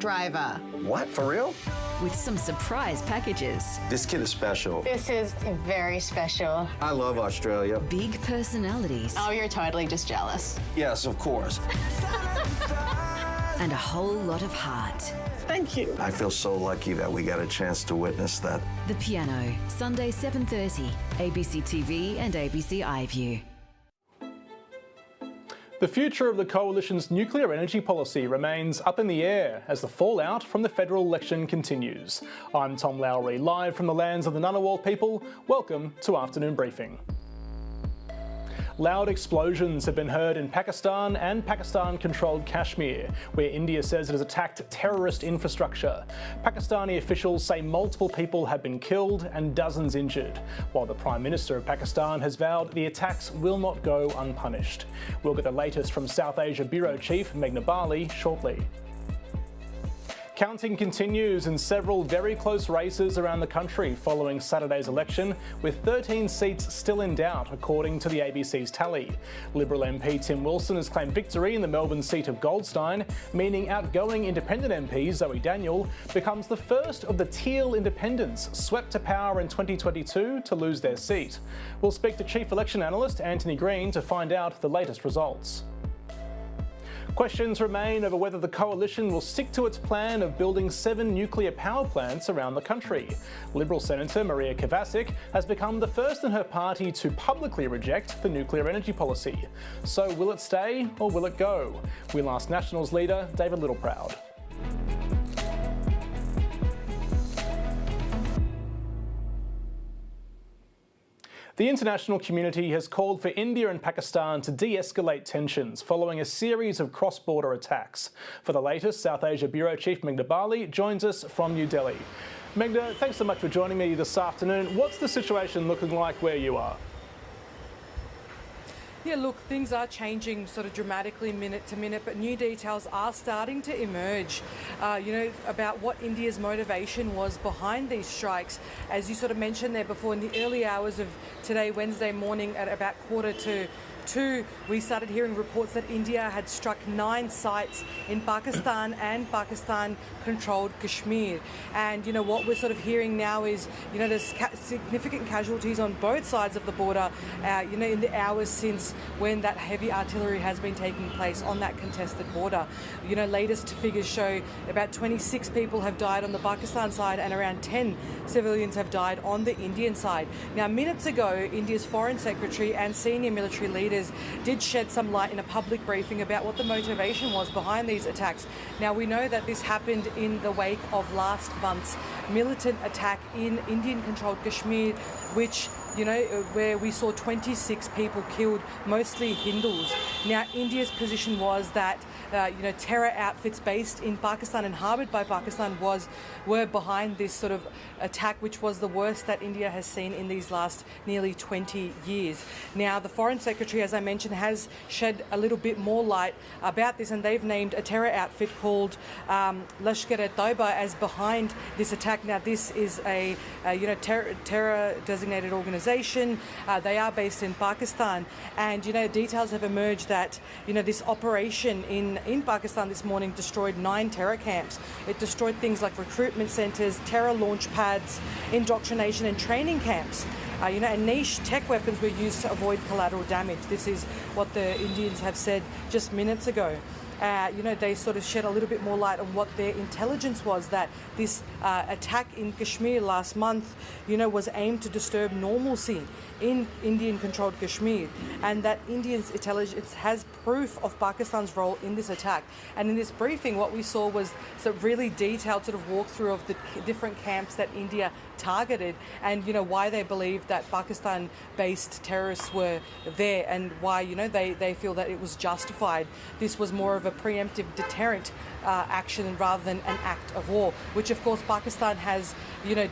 driver. What, for real? With some surprise packages. This kid is special. This is very special. I love Australia. Big personalities. Oh, you're totally just jealous. Yes, of course. And a whole lot of heart. Thank you. I feel so lucky that we got a chance to witness that. The Piano, Sunday 7:30, ABC TV and ABC iView. The future of the Coalition's nuclear energy policy remains up in the air as the fallout from the federal election continues. I'm Tom Lowrey, live from the lands of the Ngunnawal people. Welcome to Afternoon Briefing. Loud explosions have been heard in Pakistan and Pakistan-controlled Kashmir, where India says it has attacked terrorist infrastructure. Pakistani officials say multiple people have been killed and dozens injured, while the Prime Minister of Pakistan has vowed the attacks will not go unpunished. We'll get the latest from South Asia Bureau Chief Meghna Bali shortly. Counting continues in several very close races around the country following Saturday's election, with 13 seats still in doubt, according to the ABC's tally. Liberal MP Tim Wilson has claimed victory in the Melbourne seat of Goldstein, meaning outgoing independent MP Zoe Daniel becomes the first of the Teal independents swept to power in 2022 to lose their seat. We'll speak to Chief Election Analyst Antony Green to find out the latest results. Questions remain over whether the Coalition will stick to its plan of building 7 nuclear power plants around the country. Liberal Senator Maria Kovacic has become the first in her party to publicly reject the nuclear energy policy. So will it stay or will it go? We'll ask Nationals leader David Littleproud. The international community has called for India and Pakistan to de-escalate tensions following a series of cross-border attacks. For the latest, South Asia Bureau Chief Meghna Bali joins us from New Delhi. Meghna, thanks so much for joining me this afternoon. What's the situation looking like where you are? Yeah, look, things are changing sort of dramatically minute to minute, but new details are starting to emerge, about what India's motivation was behind these strikes. As you sort of mentioned there before, in the early hours of today, Wednesday morning, at about 1:45, we started hearing reports that India had struck 9 sites in Pakistan and Pakistan-controlled Kashmir. And, what we're sort of hearing now is, there's significant casualties on both sides of the border, in the hours since when that heavy artillery has been taking place on that contested border. Latest figures show about 26 people have died on the Pakistan side and around 10 civilians have died on the Indian side. Now, minutes ago, India's Foreign Secretary and senior military leaders did shed some light in a public briefing about what the motivation was behind these attacks. Now, we know that this happened in the wake of last month's militant attack in Indian-controlled Kashmir, which where we saw 26 people killed, mostly Hindus. Now, India's position was that, terror outfits based in Pakistan and harboured by Pakistan were behind this sort of attack, which was the worst that India has seen in these last nearly 20 years. Now, the Foreign Secretary, as I mentioned, has shed a little bit more light about this, and they've named a terror outfit called Lashkar-e-Taiba as behind this attack. Now, this is a terror-designated organisation. They are based in Pakistan, and details have emerged that this operation in Pakistan this morning destroyed 9 terror camps. It destroyed things like recruitment centres, terror launch pads, indoctrination and training camps. And niche tech weapons were used to avoid collateral damage. This is what the Indians have said just minutes ago. They sort of shed a little bit more light on what their intelligence was, that this attack in Kashmir last month, was aimed to disturb normalcy in Indian-controlled Kashmir, and that India's intelligence has proof of Pakistan's role in this attack. And in this briefing, what we saw was some really detailed sort of walkthrough of the different camps that India targeted, and why they believed that Pakistan-based terrorists were there, and why they feel that it was justified. This was more of a preemptive deterrent action rather than an act of war, which of course Pakistan has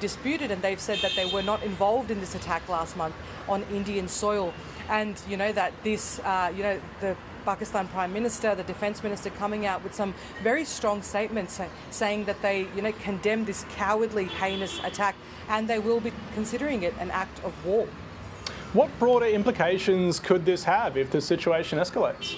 disputed, and they've said that they were not involved in this attack last month on Indian soil. And that this the Pakistan Prime Minister, the Defence Minister, coming out with some very strong statements saying that they condemn this cowardly, heinous attack, and they will be considering it an act of war. What broader implications could this have if the situation escalates?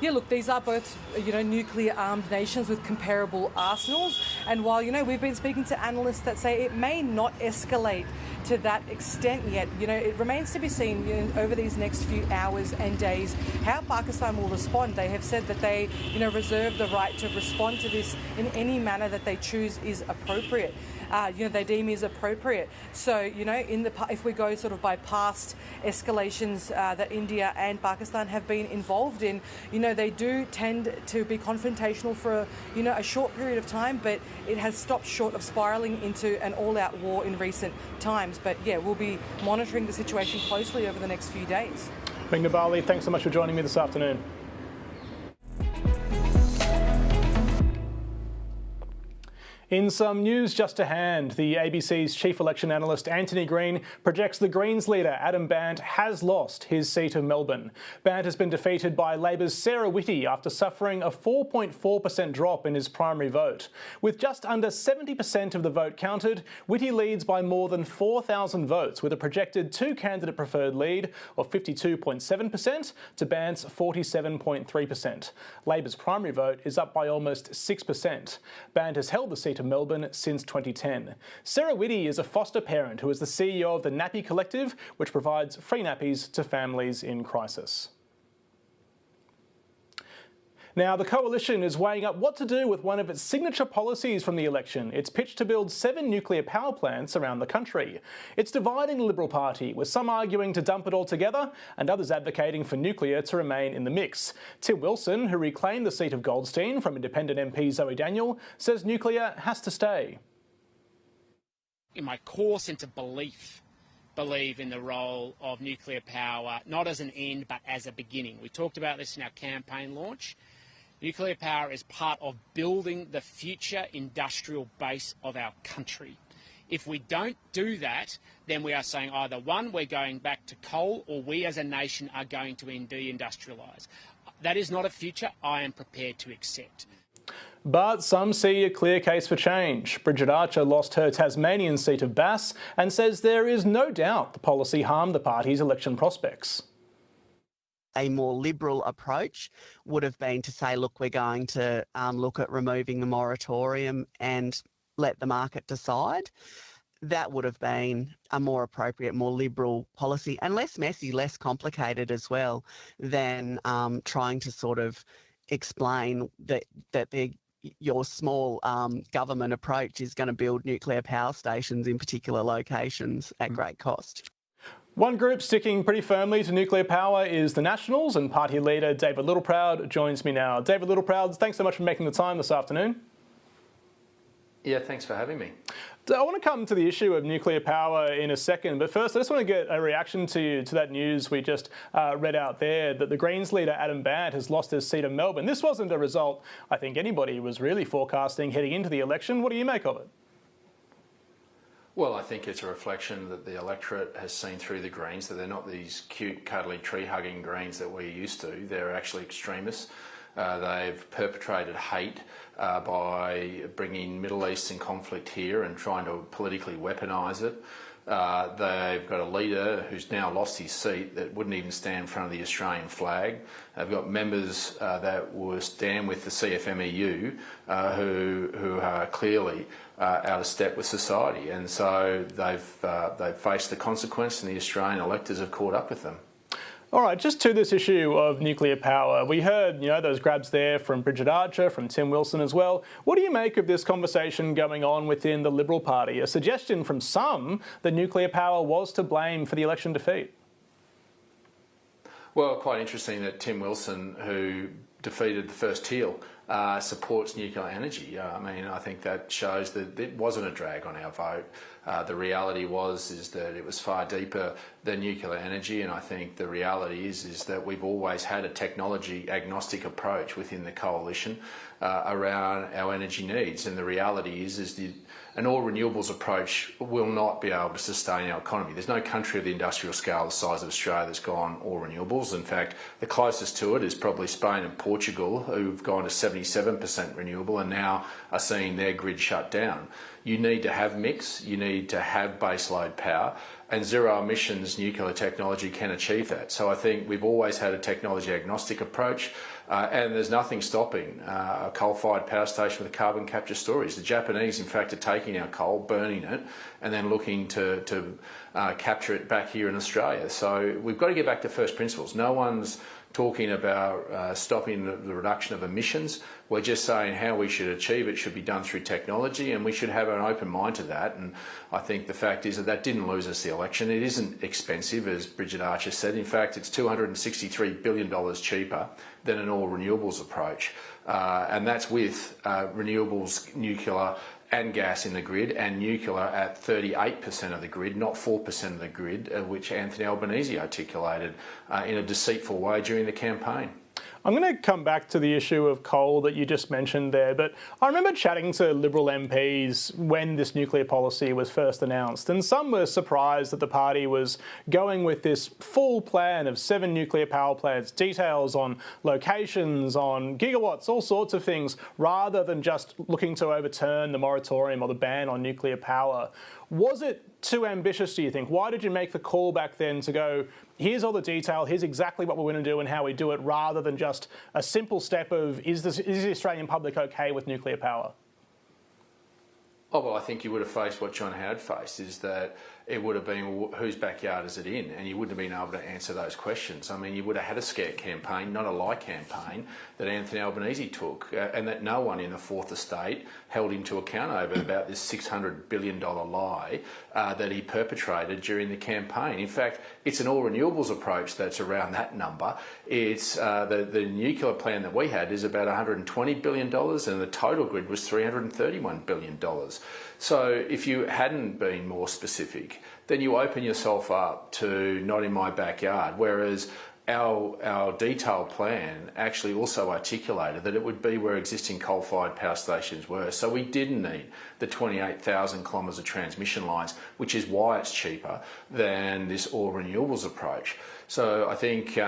Yeah, look, these are both, nuclear-armed nations with comparable arsenals. And while, we've been speaking to analysts that say it may not escalate to that extent yet, it remains to be seen over these next few hours and days how Pakistan will respond. They have said that they, reserve the right to respond to this in any manner that they choose is appropriate. They deem is appropriate. So, if we go sort of by past escalations that India and Pakistan have been involved in, they do tend to be confrontational for, a short period of time, but it has stopped short of spiralling into an all-out war in recent times. But, yeah, we'll be monitoring the situation closely over the next few days. Ming Nabali, thanks so much for joining me this afternoon. In some news just to hand, the ABC's chief election analyst Antony Green projects the Greens leader Adam Bandt has lost his seat of Melbourne. Bandt has been defeated by Labor's Sarah Whitty after suffering a 4.4% drop in his primary vote. With just under 70% of the vote counted, Whitty leads by more than 4,000 votes, with a projected two-candidate preferred lead of 52.7% to Bandt's 47.3%. Labor's primary vote is up by almost 6%. Bandt has held the seat of Melbourne since 2010. Sarah Whitty is a foster parent who is the CEO of the Nappy Collective, which provides free nappies to families in crisis. Now, the coalition is weighing up what to do with one of its signature policies from the election. It's pitched to build 7 nuclear power plants around the country. It's dividing the Liberal Party, with some arguing to dump it all together and others advocating for nuclear to remain in the mix. Tim Wilson, who reclaimed the seat of Goldstein from independent MP Zoe Daniel, says nuclear has to stay. In my core sense of believe in the role of nuclear power, not as an end, but as a beginning. We talked about this in our campaign launch. Nuclear power is part of building the future industrial base of our country. If we don't do that, then we are saying either one, we're going back to coal, or we as a nation are going to deindustrialise. That is not a future I am prepared to accept. But some see a clear case for change. Bridget Archer lost her Tasmanian seat of Bass and says there is no doubt the policy harmed the party's election prospects. A more liberal approach would have been to say, look, we're going to look at removing the moratorium and let the market decide. That would have been a more appropriate, more liberal policy, and less messy, less complicated as well than trying to sort of explain that your small government approach is going to build nuclear power stations in particular locations at great cost. One group sticking pretty firmly to nuclear power is the Nationals, and party leader David Littleproud joins me now. David Littleproud, thanks so much for making the time this afternoon. Yeah, thanks for having me. I want to come to the issue of nuclear power in a second, but first I just want to get a reaction to that news we just read out there, that the Greens leader Adam Bandt has lost his seat in Melbourne. This wasn't a result I think anybody was really forecasting heading into the election. What do you make of it? Well, I think it's a reflection that the electorate has seen through the Greens, that they're not these cute, cuddly, tree-hugging Greens that we're used to. They're actually extremists. They've perpetrated hate by bringing Middle Eastern conflict here and trying to politically weaponise it. They've got a leader who's now lost his seat that wouldn't even stand in front of the Australian flag. They've got members that will stand with the CFMEU who are clearly out of step with society, and so they've faced the consequence, and the Australian electors have caught up with them. All right, just to this issue of nuclear power, we heard, those grabs there from Bridget Archer, from Tim Wilson as well. What do you make of this conversation going on within the Liberal Party? A suggestion from some that nuclear power was to blame for the election defeat. Well, quite interesting that Tim Wilson, who defeated the first Teal, supports nuclear energy. I think that shows that it wasn't a drag on our vote. The reality is that it was far deeper than nuclear energy, and I think the reality is that we've always had a technology agnostic approach within the coalition around our energy needs, and the reality is an all renewables approach will not be able to sustain our economy. There's no country of the industrial scale the size of Australia that's gone all renewables. In fact, the closest to it is probably Spain and Portugal, who've gone to 77% renewable and now are seeing their grid shut down. You need to have mix, you need need to have baseload power, and zero emissions nuclear technology can achieve that. So I think we've always had a technology agnostic approach, and there's nothing stopping a coal-fired power station with carbon capture storage. The Japanese, in fact, are taking our coal, burning it, and then looking to capture it back here in Australia. So we've got to get back to first principles. No one's talking about stopping the reduction of emissions. We're just saying how we should achieve it should be done through technology, and we should have an open mind to that. And I think the fact is that didn't lose us the election. It isn't expensive, as Bridget Archer said. In fact, it's $263 billion cheaper than an all renewables approach. And that's with renewables, nuclear and gas in the grid, and nuclear at 38% of the grid, not 4% of the grid, which Anthony Albanese articulated in a deceitful way during the campaign. I'm going to come back to the issue of coal that you just mentioned there, but I remember chatting to Liberal MPs when this nuclear policy was first announced, and some were surprised that the party was going with this full plan of 7 nuclear power plants, details on locations, on gigawatts, all sorts of things, rather than just looking to overturn the moratorium or the ban on nuclear power. Was it too ambitious, do you think? Why did you make the call back then to go, here's all the detail, here's exactly what we're going to do and how we do it, rather than just a simple step of, is the Australian public okay with nuclear power? Oh, well, I think you would have faced what John Howard faced, is that it would have been, well, whose backyard is it in? And you wouldn't have been able to answer those questions. I mean, you would have had a scare campaign, not a lie campaign, that Anthony Albanese took, and that no one in the Fourth Estate held him to account over about this $600 billion lie that he perpetrated during the campaign. In fact, it's an all-renewables approach that's around that number. It's the nuclear plan that we had is about $120 billion, and the total grid was $331 billion. So if you hadn't been more specific, then you open yourself up to not in my backyard, whereas our detailed plan actually also articulated that it would be where existing coal-fired power stations were. So we didn't need the 28,000 kilometres of transmission lines, which is why it's cheaper than this all-renewables approach. So I think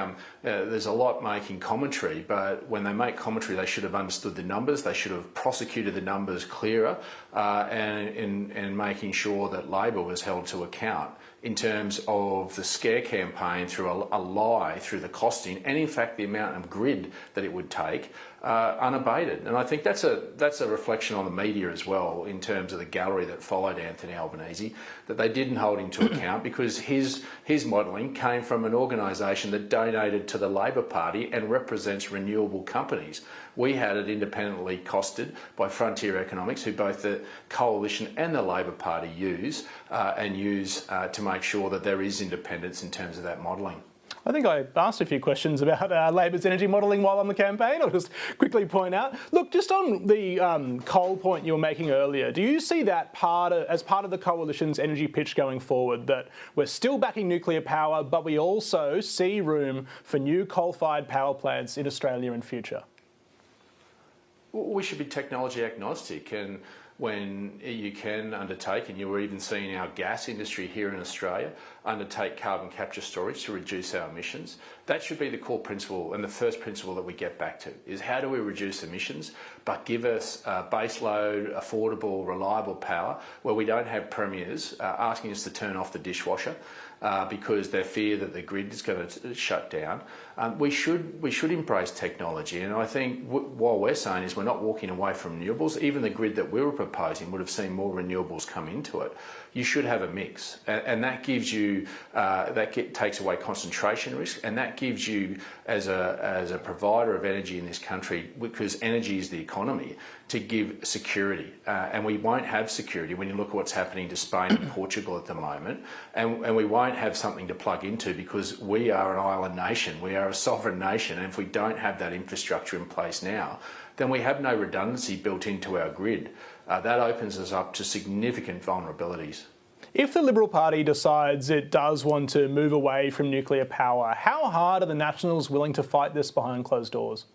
there's a lot making commentary, but when they make commentary, they should have understood the numbers. They should have prosecuted the numbers clearer, and making sure that Labor was held to account in terms of the scare campaign through a lie, through the costing, and in fact the amount of grid that it would take, unabated. And I think that's a reflection on the media as well, in terms of the gallery that followed Anthony Albanese, that they didn't hold him to account because his modelling came from an organisation that donated to the Labor Party and represents renewable companies. We had it independently costed by Frontier Economics, who both the Coalition and the Labor Party use to make sure that there is independence in terms of that modelling. I think I asked a few questions about Labor's energy modelling while on the campaign. I'll just quickly point out. Look, just on the coal point you were making earlier, do you see that as part of the Coalition's energy pitch going forward, that we're still backing nuclear power, but we also see room for new coal-fired power plants in Australia in future? We should be technology agnostic, and when you can undertake, and you're even seeing our gas industry here in Australia undertake carbon capture storage to reduce our emissions, that should be the core principle and the first principle that we get back to, is how do we reduce emissions but give us baseload, affordable, reliable power where we don't have premiers asking us to turn off the dishwasher because they fear that the grid is going to shut down. We should embrace technology, and I think what we're saying is we're not walking away from renewables. Even the grid that we were proposing would have seen more renewables come into it. You should have a mix, and that gives you takes away concentration risk, and that gives you, as a provider of energy in this country, because energy is the economy, to give security. And we won't have security when you look at what's happening to Spain and Portugal at the moment, and we won't have something to plug into because we are an island nation, we are a sovereign nation, and if we don't have that infrastructure in place now, then we have no redundancy built into our grid. That opens us up to significant vulnerabilities. If the Liberal Party decides it does want to move away from nuclear power, how hard are the Nationals willing to fight this behind closed doors?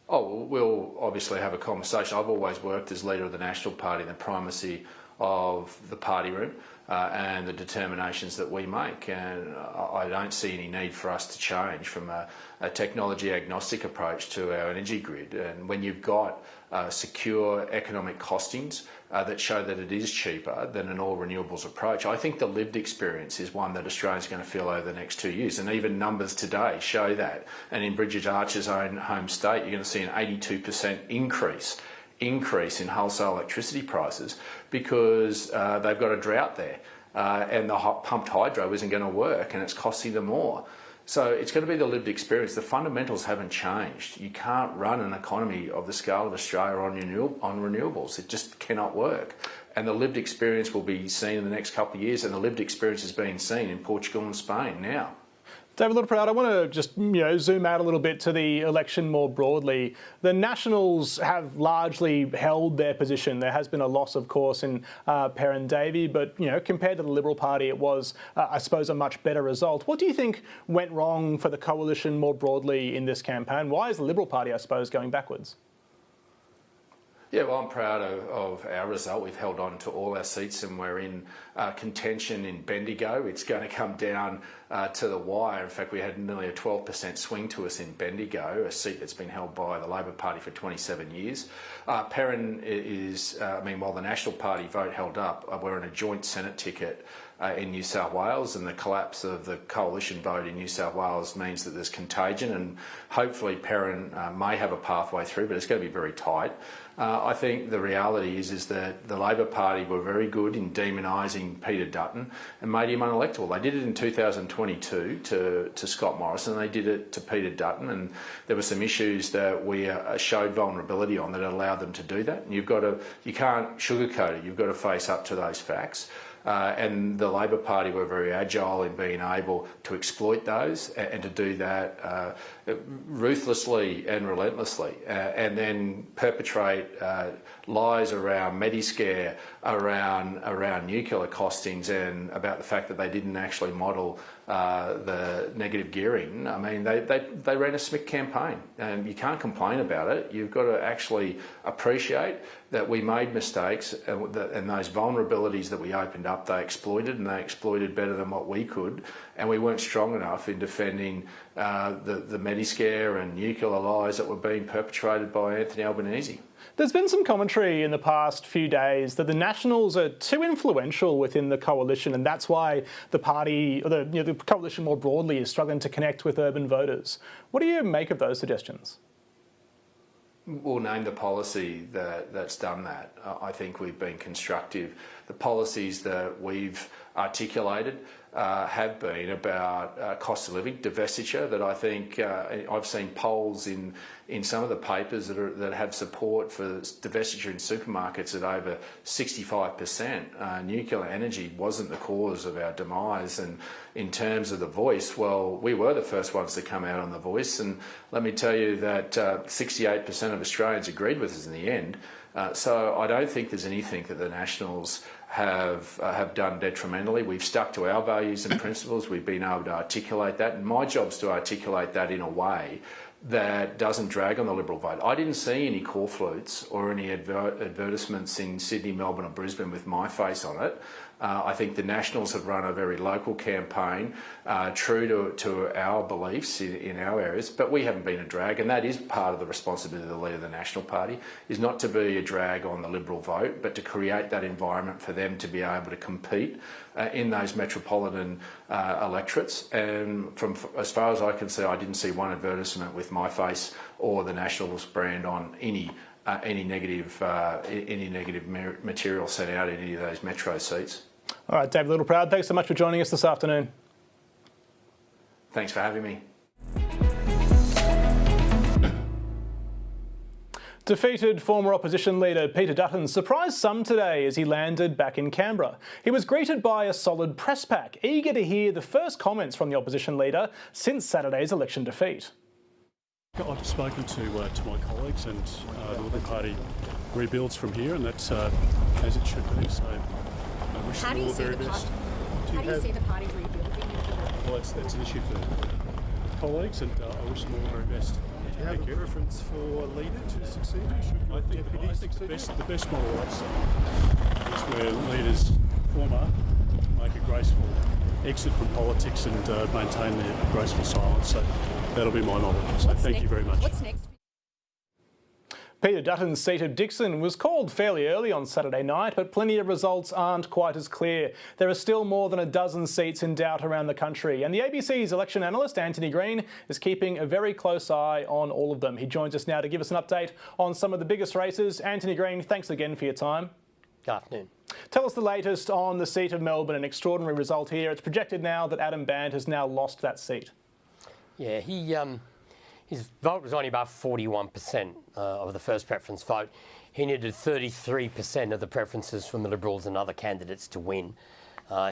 Oh, we'll obviously have a conversation. I've always worked as leader of the National Party in the primacy of the party room and the determinations that we make. And I don't see any need for us to change from a technology agnostic approach to our energy grid. And when you've got secure economic costings that show that it is cheaper than an all renewables approach, I think the lived experience is one that Australians are going to feel over the next 2 years. And even numbers today show that. And in Bridget Archer's own home state, you're going to see an 82% increase in wholesale electricity prices because they've got a drought there and the pumped hydro isn't going to work and it's costing them more. So it's going to be the lived experience. The fundamentals haven't changed. You can't run an economy of the scale of Australia on renewables. It just cannot work. And the lived experience will be seen in the next couple of years, and the lived experience is being seen in Portugal and Spain now. David Littleproud, I want to just zoom out a little bit to the election more broadly. The Nationals have largely held their position. There has been a loss, of course, in Perrin Davey, but compared to the Liberal Party, it was, I suppose, a much better result. What do you think went wrong for the coalition more broadly in this campaign? Why is the Liberal Party, I suppose, going backwards? Yeah, well, I'm proud of our result. We've held on to all our seats and we're in contention in Bendigo. It's going to come down to the wire. In fact, we had nearly a 12% swing to us in Bendigo, a seat that's been held by the Labor Party for 27 years. Perrin is, while the National Party vote held up, we're in a joint Senate ticket in New South Wales, and the collapse of the coalition vote in New South Wales means that there's contagion, and hopefully Perrin may have a pathway through, but it's going to be very tight. I think the reality is that the Labor Party were very good in demonising Peter Dutton and made him unelectable. They did it in 2022 to Scott Morrison, and they did it to Peter Dutton, and there were some issues that we showed vulnerability on that allowed them to do that. And you can't sugarcoat it. You've got to face up to those facts. And the Labor Party were very agile in being able to exploit those and to do that ruthlessly and relentlessly, and then perpetrate lies around Mediscare, around nuclear costings, and about the fact that they didn't actually model the negative gearing. I mean, they ran a SMIC campaign, and you can't complain about it. You've got to actually appreciate that we made mistakes, and those vulnerabilities that we opened up, they exploited, and they exploited better than what we could, and we weren't strong enough in defending the Mediscare and nuclear lies that were being perpetrated by Anthony Albanese. There's been some commentary in the past few days that the Nationals are too influential within the coalition, and that's why the party, or the coalition more broadly, is struggling to connect with urban voters. What do you make of those suggestions? We'll name the policy that's done that. I think we've been constructive. The policies that we've articulated have been about cost of living, divestiture, that I think I've seen polls in some of the papers that have support for divestiture in supermarkets at over 65%. Nuclear energy wasn't the cause of our demise, and in terms of the voice, well, we were the first ones to come out on the voice, and let me tell you that 68% of Australians agreed with us in the end. So I don't think there's anything that the Nationals have done detrimentally. We've stuck to our values and principles. We've been able to articulate that, and my job's to articulate that in a way that doesn't drag on the Liberal vote. I didn't see any call flutes or any advertisements in Sydney, Melbourne or Brisbane with my face on it. I think the Nationals have run a very local campaign, true to our beliefs in our areas, but we haven't been a drag, and that is part of the responsibility of the leader of the National Party, is not to be a drag on the Liberal vote, but to create that environment for them to be able to compete in those metropolitan electorates. And from as far as I can see, I didn't see one advertisement with my face or the Nationals brand on any negative material sent out in any of those metro seats. All right, David Littleproud, thanks so much for joining us this afternoon. Thanks for having me. Defeated former opposition leader Peter Dutton surprised some today as he landed back in Canberra. He was greeted by a solid press pack, eager to hear the first comments from the opposition leader since Saturday's election defeat. I've spoken to my colleagues, and the Liberal Party rebuilds from here, and that's as it should be. So I wish them all the very best. How do you see the party rebuilding? Well, that's an issue for colleagues, and I wish them all the very best. Do you have a preference for a leader to succeed? I think the best model is where leaders make a graceful exit from politics and maintain their graceful silence. So that'll be my model. So thank you very much. What's next? Peter Dutton's seat of Dickson was called fairly early on Saturday night, but plenty of results aren't quite as clear. There are still more than a dozen seats in doubt around the country, and the ABC's election analyst, Antony Green, is keeping a very close eye on all of them. He joins us now to give us an update on some of the biggest races. Antony Green, thanks again for your time. Good afternoon. Tell us the latest on the seat of Melbourne, an extraordinary result here. It's projected now that Adam Bandt has now lost that seat. Yeah, his vote was only about 41% of the first preference vote. He needed 33% of the preferences from the Liberals and other candidates to win.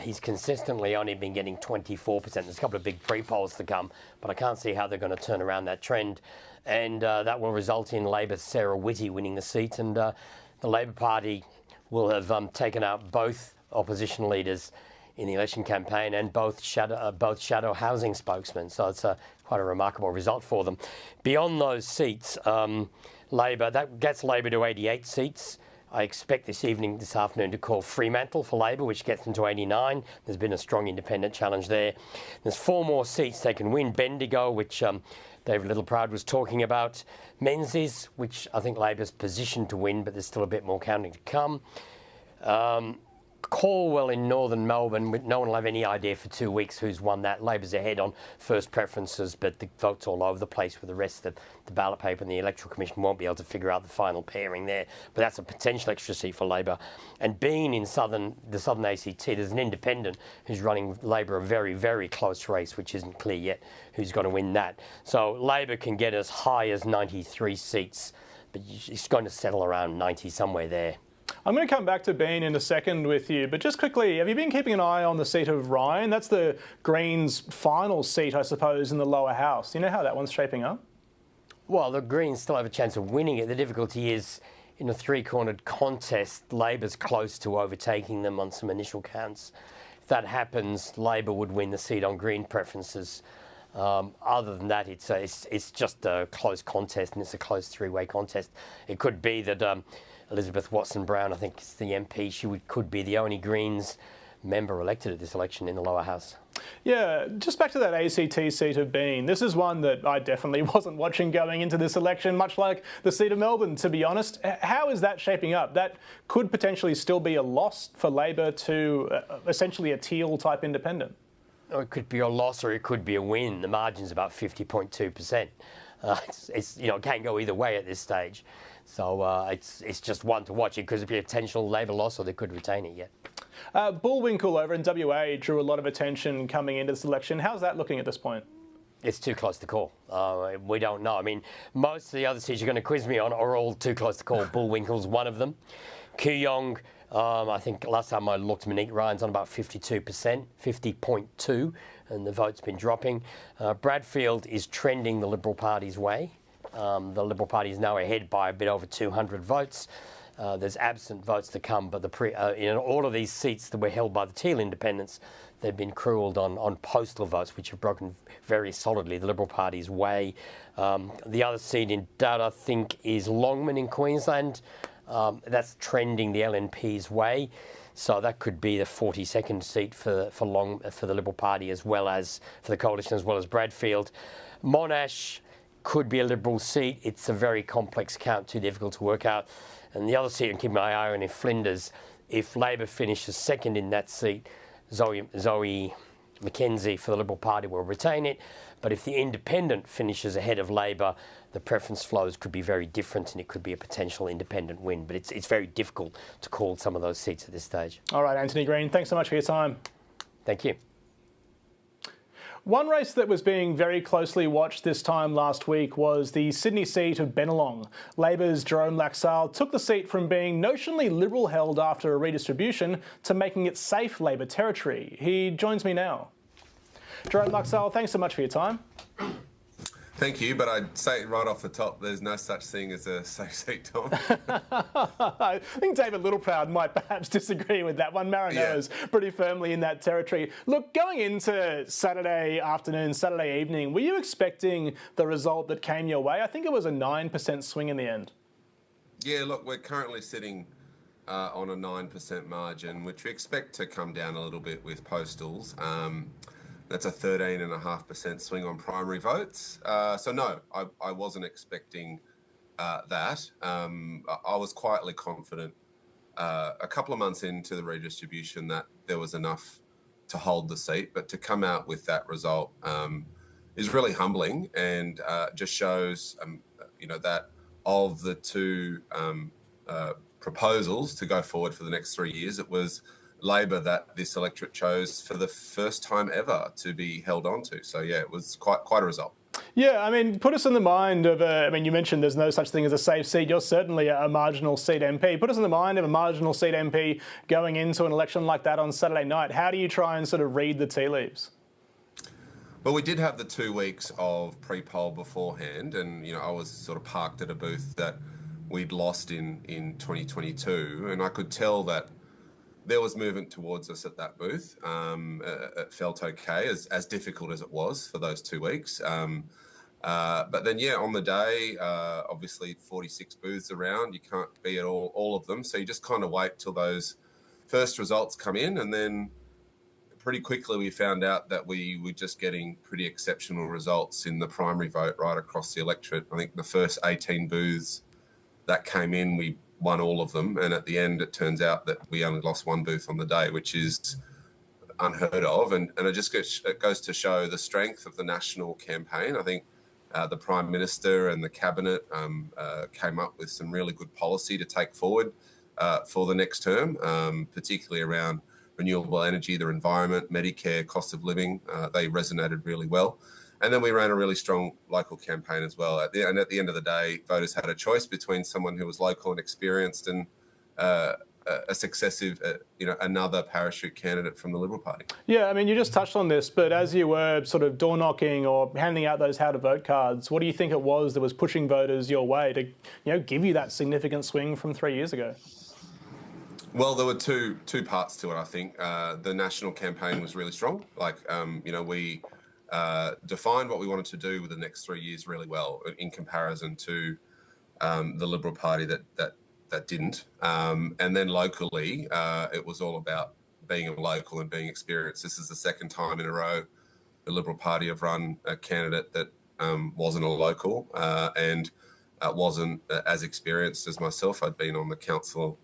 He's consistently only been getting 24%. There's a couple of big pre-polls to come, but I can't see how they're going to turn around that trend. And that will result in Labor's Sarah Whitty winning the seat, and the Labor Party will have taken out both opposition leaders in the election campaign and both shadow housing spokesmen. So it's quite a remarkable result for them. Beyond those seats, Labor, that gets Labor to 88 seats. I expect this afternoon to call Fremantle for Labor, which gets them to 89. There's been a strong independent challenge there. There's 4 more seats they can win. Bendigo, which David Littleproud was talking about. Menzies, which I think Labor's positioned to win, but there's still a bit more counting to come. Calwell in northern Melbourne, no one will have any idea for 2 weeks who's won that. Labor's ahead on first preferences, but the vote's all over the place with the rest of the ballot paper, and the Electoral Commission won't be able to figure out the final pairing there. But that's a potential extra seat for Labor. And being in the southern ACT, there's an independent who's running Labor a very, very close race, which isn't clear yet who's going to win that. So Labor can get as high as 93 seats, but it's going to settle around 90 somewhere there. I'm going to come back to Bean in a second with you, but just quickly, have you been keeping an eye on the seat of Ryan? That's the Greens' final seat, I suppose, in the lower house. Do you know how that one's shaping up? Well, the Greens still have a chance of winning it. The difficulty is, in a three-cornered contest, Labor's close to overtaking them on some initial counts. If that happens, Labor would win the seat on Green preferences. Other than that, it's just a close contest, and it's a close three-way contest. It could be that Elizabeth Watson-Brown, I think is the MP, could be the only Greens member elected at this election in the lower house. Yeah, just back to that ACT seat of Bean. This is one that I definitely wasn't watching going into this election, much like the seat of Melbourne, to be honest. How is that shaping up? That could potentially still be a loss for Labor to essentially a Teal-type independent. It could be a loss or it could be a win. The margin's about 50.2%. It can't go either way at this stage. So it's just one to watch. It could be a potential Labor loss, or they could retain it yet. Bullwinkle over in WA drew a lot of attention coming into this election. How's that looking at this point? It's too close to call. We don't know. I mean, most of the other seats you're going to quiz me on are all too close to call. Bullwinkle's one of them. Kooyong, I think last time I looked, Monique Ryan's on about 52%, 50.2%, and the vote's been dropping. Bradfield is trending the Liberal Party's way. The Liberal Party is now ahead by a bit over 200 votes. There's absent votes to come, but in all of these seats that were held by the Teal independents, they've been cruelled on postal votes, which have broken very solidly the Liberal Party's way. The other seat in doubt, I think, is Longman in Queensland. That's trending the LNP's way. So that could be the 42nd seat for the Liberal Party, as well as for the coalition, as well as Bradfield. Monash could be a Liberal seat. It's a very complex count, too difficult to work out. And the other seat I'm keeping my eye on is Flinders. If Labor finishes second in that seat, Zoe McKenzie for the Liberal Party will retain it. But if the independent finishes ahead of Labor, the preference flows could be very different, and it could be a potential independent win. But it's very difficult to call some of those seats at this stage. All right, Antony Green, thanks so much for your time. Thank you. One race that was being very closely watched this time last week was the Sydney seat of Bennelong. Labor's Jerome Laxale took the seat from being notionally Liberal held after a redistribution to making it safe Labor territory. He joins me now. Jerome Laxale, thanks so much for your time. Thank you, but I'd say right off the top, there's no such thing as a safe seat, Tom. I think David Littleproud might perhaps disagree with that one. Marinella's pretty firmly in that territory. Look, going into Saturday afternoon, Saturday evening, were you expecting the result that came your way? I think it was a 9% swing in the end. Yeah, look, we're currently sitting on a 9% margin, which we expect to come down a little bit with postals. That's a 13.5% swing on primary votes. So no, I wasn't expecting that. I was quietly confident a couple of months into the redistribution that there was enough to hold the seat, but to come out with that result is really humbling and just shows, that of the two proposals to go forward for the next 3 years, it was Labor that this electorate chose for the first time ever to be held on to. So yeah, it was quite a result. Yeah, I mean, put us in the mind of you mentioned there's no such thing as a safe seat. You're certainly a marginal seat MP. Put us in the mind of a marginal seat MP going into an election like that on Saturday night. How do you try and sort of read the tea leaves? Well, we did have the 2 weeks of pre-poll beforehand, and I was sort of parked at a booth that we'd lost in 2022, and I could tell that there was movement towards us at that booth. It felt okay, as difficult as it was for those 2 weeks. But then, on the day, obviously 46 booths around, you can't be at all of them. So you just kind of wait till those first results come in. And then pretty quickly we found out that we were just getting pretty exceptional results in the primary vote right across the electorate. I think the first 18 booths that came in, we won all of them, and at the end it turns out that we only lost one booth on the day, which is unheard of, and it goes to show the strength of the national campaign. I think the Prime Minister and the Cabinet came up with some really good policy to take forward for the next term, particularly around renewable energy, the environment, Medicare, cost of living. They resonated really well. And then we ran a really strong local campaign as well. At the end of the day, voters had a choice between someone who was local and experienced and a successive, another parachute candidate from the Liberal Party. Yeah, I mean, you just touched on this, but as you were sort of door knocking or handing out those how to vote cards, what do you think it was that was pushing voters your way to, give you that significant swing from 3 years ago? Well, there were two parts to it, I think. The national campaign was really strong. We defined what we wanted to do with the next 3 years really well in comparison to the Liberal Party that didn't. And then locally, it was all about being a local and being experienced. This is the second time in a row the Liberal Party have run a candidate that wasn't a local and wasn't as experienced as myself. I'd been on the council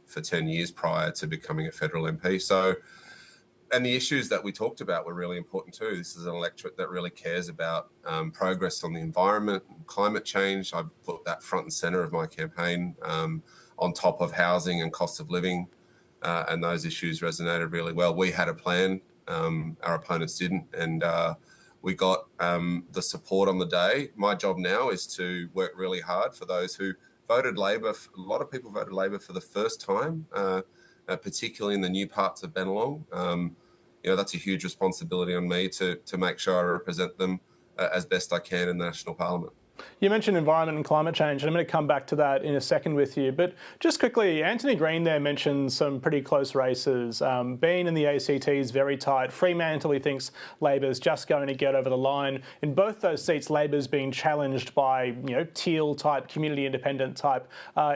for 10 years prior to becoming a federal MP. And the issues that we talked about were really important too. This is an electorate that really cares about progress on the environment and climate change. I put that front and centre of my campaign on top of housing and cost of living, and those issues resonated really well. We had a plan, our opponents didn't, and we got the support on the day. My job now is to work really hard for those who voted Labor. A lot of people voted Labor for the first time, particularly in the new parts of Bennelong. That's a huge responsibility on me to make sure I represent them as best I can in the National Parliament. You mentioned environment and climate change, and I'm going to come back to that in a second with you. But just quickly, Antony Green there mentioned some pretty close races. Being in the ACT is very tight. Fremantle, he thinks Labor's just going to get over the line. In both those seats, Labor's being challenged by, teal-type, community independent-type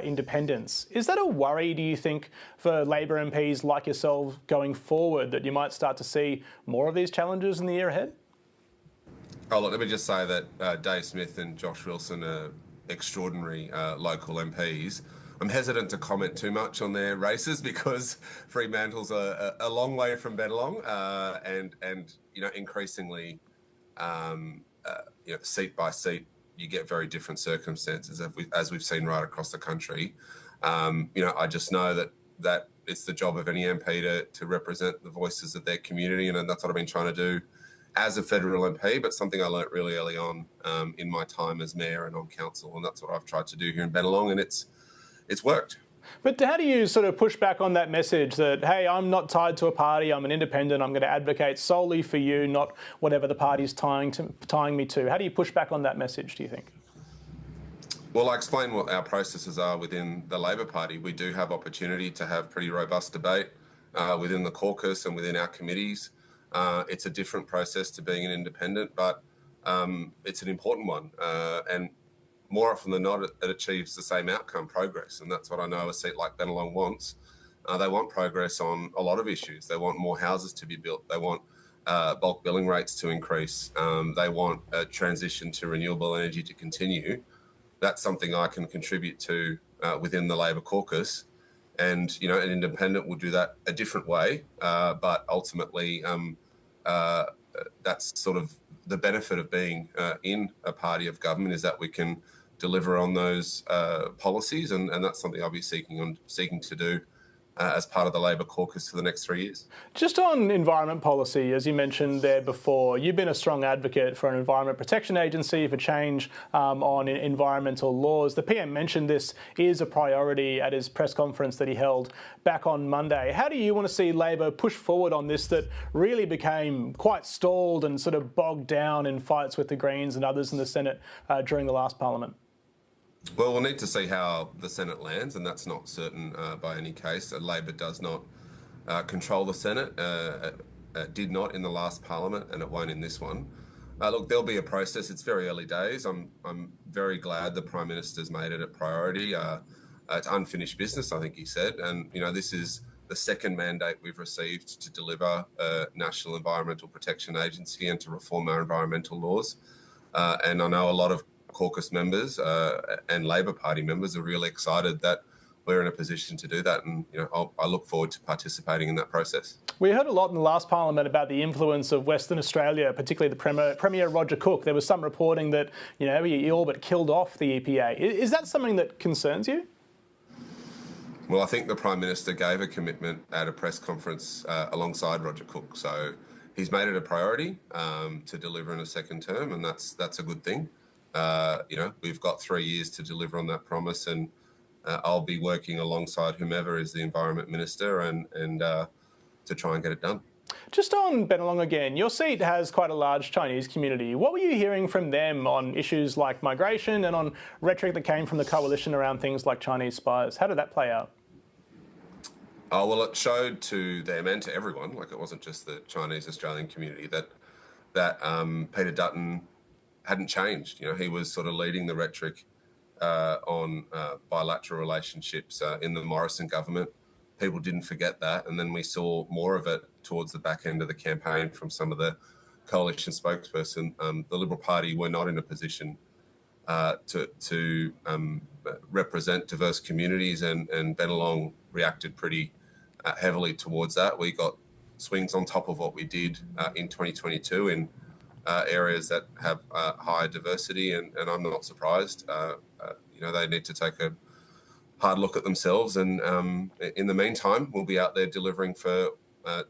independents. Is that a worry, do you think, for Labor MPs like yourself going forward, that you might start to see more of these challenges in the year ahead? Oh, look, let me just say that Dave Smith and Josh Wilson are extraordinary local MPs. I'm hesitant to comment too much on their races because Fremantle's a long way from Bennelong, and increasingly, seat by seat, you get very different circumstances as we've seen right across the country. I just know that it's the job of any MP to represent the voices of their community, and that's what I've been trying to do as a federal MP, but something I learnt really early on in my time as mayor and on council, and that's what I've tried to do here in Bennelong, and it's worked. But how do you sort of push back on that message that, hey, I'm not tied to a party, I'm an independent, I'm going to advocate solely for you, not whatever the party's tying me to? How do you push back on that message, do you think? Well, I explain what our processes are within the Labor Party. We do have opportunity to have pretty robust debate within the caucus and within our committees. It's a different process to being an independent, but it's an important one. And more often than not, it achieves the same outcome, progress. And that's what I know a seat like Bennelong wants. They want progress on a lot of issues. They want more houses to be built. They want bulk billing rates to increase. They want a transition to renewable energy to continue. That's something I can contribute to within the Labor caucus. And, you know, an independent will do that a different way. But ultimately, that's sort of the benefit of being in a party of government, is that we can deliver on those policies. And that's something I'll be seeking to do as part of the Labor caucus for the next 3 years. Just on environment policy, as you mentioned there before, you've been a strong advocate for an Environment Protection Agency, for change on environmental laws. The PM mentioned this is a priority at his press conference that he held back on Monday. How do you want to see Labor push forward on this that really became quite stalled and sort of bogged down in fights with the Greens and others in the Senate during the last Parliament? Well, we'll need to see how the Senate lands, and that's not certain by any case. Labor does not control the Senate, did not in the last Parliament, and it won't in this one. Look, there'll be a process. It's very early days. I'm very glad the Prime Minister's made it a priority. It's unfinished business, I think he said. And, you know, this is the second mandate we've received to deliver a National Environmental Protection Agency and to reform our environmental laws. And I know a lot of caucus members and Labor Party members are really excited that we're in a position to do that, and you know, I look forward to participating in that process. We heard a lot in the last Parliament about the influence of Western Australia, particularly the Premier Roger Cook. There was some reporting that, you know, he all but killed off the EPA. Is that something that concerns you? Well, I think the Prime Minister gave a commitment at a press conference alongside Roger Cook, so he's made it a priority to deliver in a second term, and that's a good thing. You know, we've got 3 years to deliver on that promise, and I'll be working alongside whomever is the Environment Minister and to try and get it done. Just on Bennelong again, your seat has quite a large Chinese community. What were you hearing from them on issues like migration and on rhetoric that came from the coalition around things like Chinese spies? How did that play out? Oh, well, it showed to them and to everyone, like it wasn't just the Chinese Australian community, that Peter Dutton hadn't changed. You know, he was sort of leading the rhetoric on bilateral relationships in the Morrison government. People didn't forget that, and then we saw more of it towards the back end of the campaign from some of the coalition spokesperson. The Liberal Party were not in a position to represent diverse communities, and Bennelong reacted pretty heavily towards that. We got swings on top of what we did in 2022 in areas that have higher diversity, and I'm not surprised. You know, they need to take a hard look at themselves, and in the meantime, we'll be out there delivering for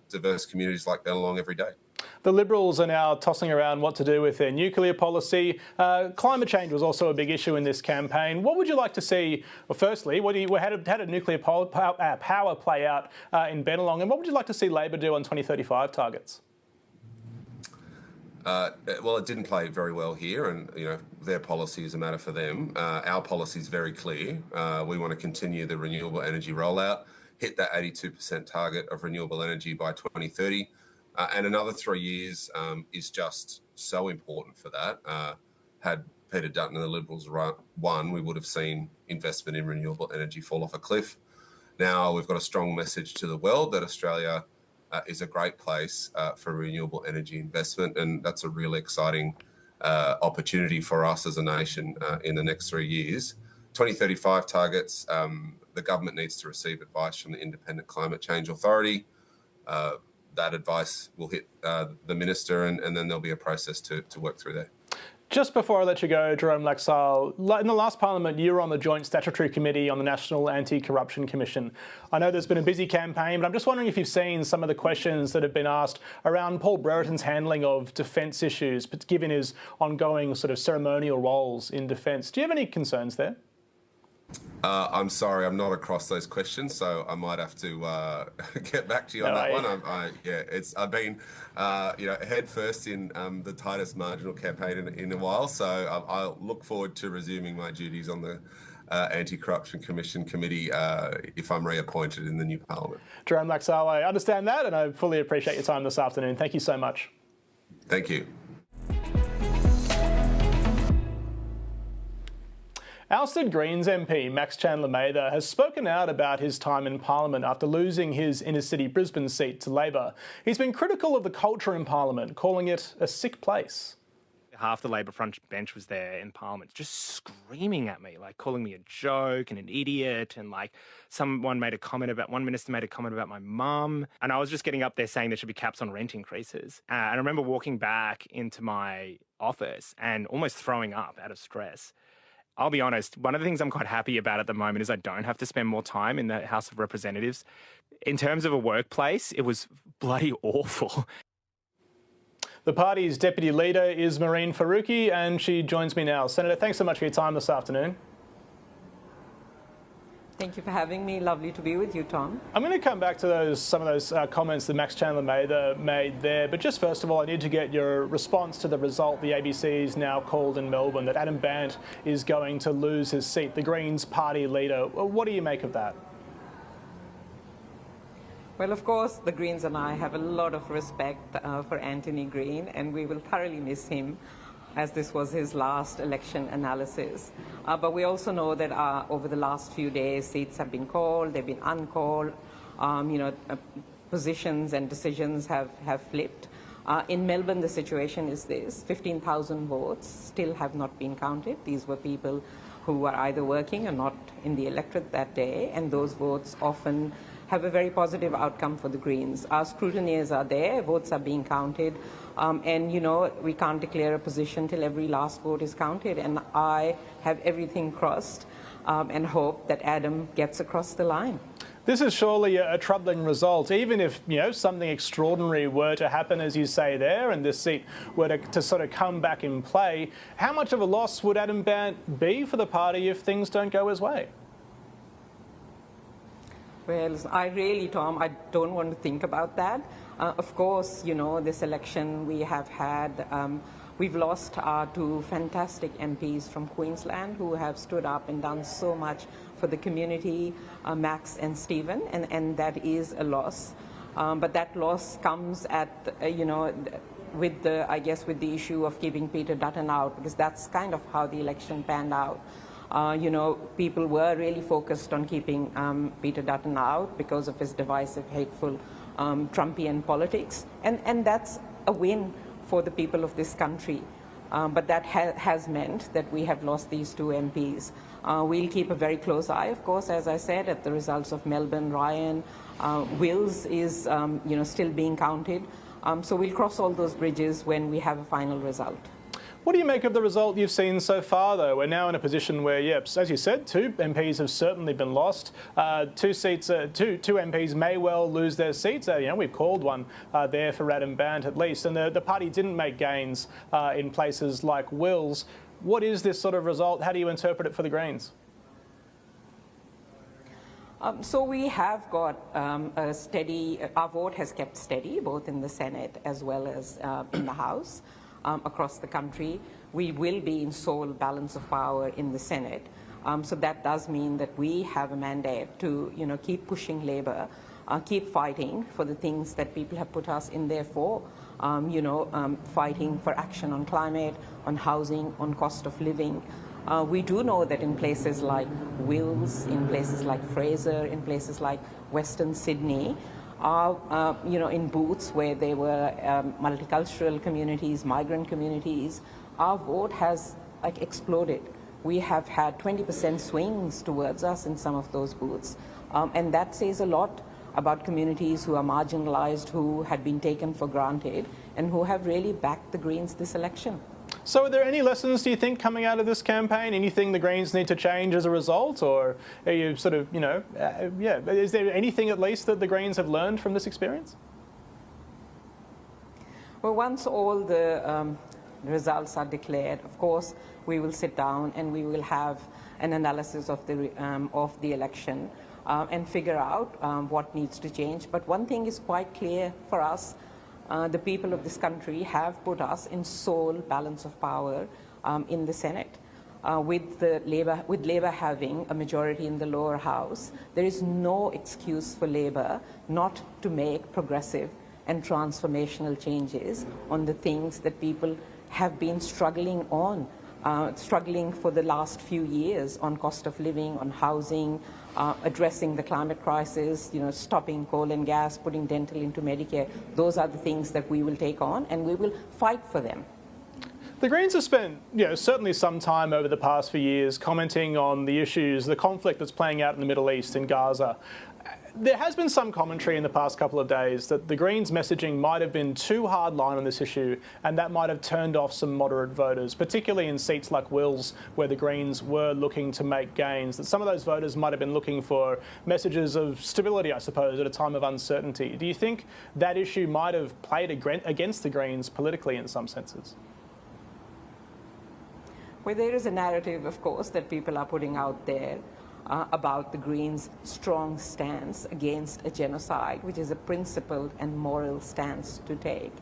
diverse communities like Bennelong every day. The Liberals are now tossing around what to do with their nuclear policy. Climate change was also a big issue in this campaign. What would you like to see? Well, firstly, how did nuclear power play out in Bennelong, and what would you like to see Labor do on 2035 targets? Well, it didn't play very well here, and you know, their policy is a matter for them. Our policy is very clear. We want to continue the renewable energy rollout, hit that 82% target of renewable energy by 2030, and another 3 years is just so important for that. Had Peter Dutton and the Liberals won, we would have seen investment in renewable energy fall off a cliff. Now we've got a strong message to the world that Australia is a great place for renewable energy investment, and that's a really exciting opportunity for us as a nation in the next 3 years. 2035 targets, the government needs to receive advice from the Independent Climate Change Authority. That advice will hit the Minister, and then there'll be a process to work through there. Just before I let you go, Jerome Laxale, in the last Parliament, you were on the Joint Statutory Committee on the National Anti-Corruption Commission. I know there's been a busy campaign, but I'm just wondering if you've seen some of the questions that have been asked around Paul Brereton's handling of defence issues, but given his ongoing sort of ceremonial roles in defence. Do you have any concerns there? I'm sorry, I'm not across those questions, so I might have to get back to you on that one. I've been head first in the tightest marginal campaign in a while, so I'll look forward to resuming my duties on the Anti-Corruption Commission Committee if I'm reappointed in the new Parliament. Jerome Laxale, I understand that, and I fully appreciate your time this afternoon. Thank you so much. Thank you. Ousted Greens MP Max Chandler-Mather has spoken out about his time in Parliament after losing his inner-city Brisbane seat to Labor. He's been critical of the culture in Parliament, calling it a sick place. Half the Labor front bench was there in Parliament just screaming at me, like calling me a joke and an idiot, and like one minister made a comment about my mum, and I was just getting up there saying there should be caps on rent increases. And I remember walking back into my office and almost throwing up out of stress. I'll be honest, one of the things I'm quite happy about at the moment is I don't have to spend more time in the House of Representatives. In terms of a workplace, it was bloody awful. The party's deputy leader is Mehreen Faruqi, and she joins me now. Senator, thanks so much for your time this afternoon. Thank you for having me. Lovely to be with you, Tom. I'm going to come back to some of those comments that Max Chandler-Mather made there, but just first of all, I need to get your response to the result the ABC's now called in Melbourne, that Adam Bandt is going to lose his seat, the Greens party leader. What do you make of that? Well, of course, the Greens and I have a lot of respect for Antony Green, and we will thoroughly miss him, as this was his last election analysis. But we also know that over the last few days, seats have been called, they've been uncalled, positions and decisions have flipped. In Melbourne, the situation is this: 15,000 votes still have not been counted. These were people who were either working or not in the electorate that day, and those votes often have a very positive outcome for the Greens. Our scrutineers are there, votes are being counted, and we can't declare a position till every last vote is counted, and I have everything crossed and hope that Adam gets across the line. This is surely a troubling result, even if something extraordinary were to happen, as you say there, and this seat were to sort of come back in play. How much of a loss would Adam Bandt be for the party if things don't go his way? Well, Tom, I don't want to think about that. Of course, this election we have had, we've lost our two fantastic MPs from Queensland who have stood up and done so much for the community, Max and Stephen, and that is a loss. But that loss comes at, with the issue of keeping Peter Dutton out, because that's kind of how the election panned out. People were really focused on keeping Peter Dutton out because of his divisive, hateful, Trumpian politics. And that's a win for the people of this country. But that has meant that we have lost these two MPs. We'll keep a very close eye, of course, as I said, at the results of Melbourne, Ryan. Wills is, still being counted. So we'll cross all those bridges when we have a final result. What do you make of the result you've seen so far, though? We're now in a position where, as you said, two MPs have certainly been lost. Two MPs may well lose their seats. We've called one there for Adam Bandt at least, and the party didn't make gains in places like Wills. What is this sort of result? How do you interpret it for the Greens? So we have got our vote has kept steady, both in the Senate as well as in the House. Across the country. We will be in sole balance of power in the Senate. So that does mean that we have a mandate to, keep pushing Labor, keep fighting for the things that people have put us in there for, fighting for action on climate, on housing, on cost of living. We do know that in places like Wills, in places like Fraser, in places like Western Sydney, in booths where there were multicultural communities, migrant communities, our vote has exploded. We have had 20% swings towards us in some of those booths. And that says a lot about communities who are marginalized, who had been taken for granted, and who have really backed the Greens this election. So are there any lessons, do you think, coming out of this campaign? Anything the Greens need to change as a result? Or are you sort of, is there anything at least that the Greens have learned from this experience? Well, once all the results are declared, of course, we will sit down and we will have an analysis of the election and figure out what needs to change. But one thing is quite clear for us. The people of this country have put us in sole balance of power in the Senate. With Labor having a majority in the lower house, there is no excuse for Labor not to make progressive and transformational changes on the things that people have been struggling on struggling for the last few years on cost of living, on housing, addressing the climate crisis, stopping coal and gas, putting dental into Medicare. Those are the things that we will take on, and we will fight for them. The Greens have spent, certainly some time over the past few years commenting on the issues, the conflict that's playing out in the Middle East, in Gaza. There has been some commentary in the past couple of days that the Greens' messaging might have been too hard-line on this issue, and that might have turned off some moderate voters, particularly in seats like Wills, where the Greens were looking to make gains, that some of those voters might have been looking for messages of stability, I suppose, at a time of uncertainty. Do you think that issue might have played against the Greens politically in some senses? Well, there is a narrative, of course, that people are putting out there about the Greens' strong stance against a genocide, which is a principled and moral stance to take.